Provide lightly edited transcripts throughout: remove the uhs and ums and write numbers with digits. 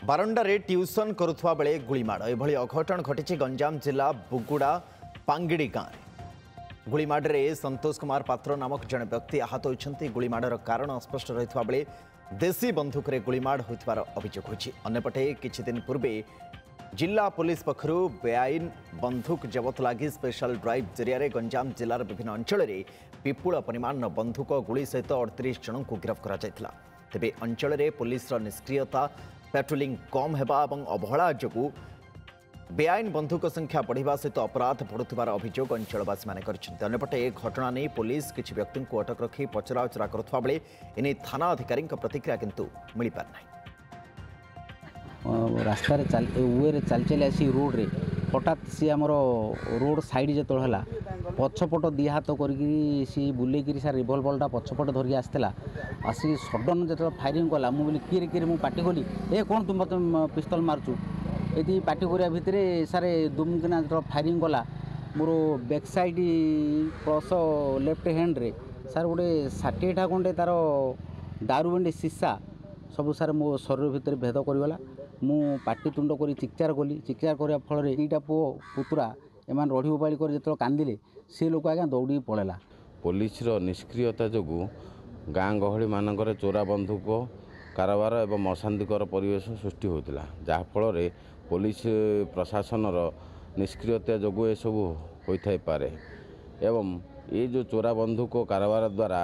बारंडारे tuition करुवा बेले गुलीमाड़ एभली अघटन घटी गंजाम जिला बुगुड़ा पांगिड़ी गाँव में गुलीमाड़े संतोष कुमार पात्र नामक जड़े व्यक्ति आहत होती गुलीमाड़र कारण अस्पष्ट रही बेले देशी बंधुक गुलीमाड़ होइथिबार अभियोग होइछि। अन्यपटे किछि दिन पूर्वे जिला पुलिस पक्षरु बेआईन बंधुक जबत लगी स्पेशल ड्राइव जरिया गंजाम जिलार विभिन्न अंचल में विपुल परिमाण बंधुक गुली सहित 38 जन को गिरफ्त करा जायतिला। तेबे अंचल में पुलिस निष्क्रियता पेट्रोलिंग कम हेबा और अवहेला जोगु बेआईन बंधुक संख्या बढ़िबा सहित अपराध बढ़ुथिबार अभियोग अंचलवासी माने करछन्ते। अन्यपटे एघटना नहीं पुलिस किछि व्यक्ति को अटक रखी पचराउचरा करुवा बेले एने थाना अधिकारी प्रतिक्रिया किंतु मिल पार नहीं। रास्ता वे चल चल आसी रोड रे हठात सी आमर रोड साइड जो है पछपट दी हाथ कर बुलेक सार रिभल्वरटा पछपट धरिक आसला आसी सडन जो फायरिंग कला मुझे किए किए मुझे पार्टी कली ए कौन तुम मत पिस्तल मारचु ये पार्टी करा भितर सार दुमकिना जो फायरिंग कला मोर back side plus left hand रे सार गोटे 60टा खंडे तार दारूबंडी सीसा सब सार मो शरीर भितर भेद करगला मु पाटी तुंड कर चिक्चार कली चिक्चार करने फल यहीटा पुओ पुतुरा एम रढ़ी उबाड़ी कर जो कांदिले सी लोक आज्ञा दौड़ी पड़ेला। पुलिस निष्क्रियता जो गाँ गहली मानक चोरा बंधुक कारोबार एवं अशांतिकर परिवेश सृष्टि होता जहाँफल पुलिस प्रशासन निष्क्रियता जो ये सब होता पारे एवं ये जो चोरा बंधुक कारोबार द्वारा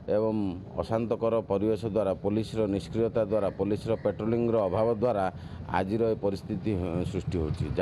एवं अशांतकर परिवेश द्वारा पुलिस निष्क्रियता द्वारा पुलिस पेट्रोलिंग अभाव द्वारा आज परिस्थिति सृष्टि होती।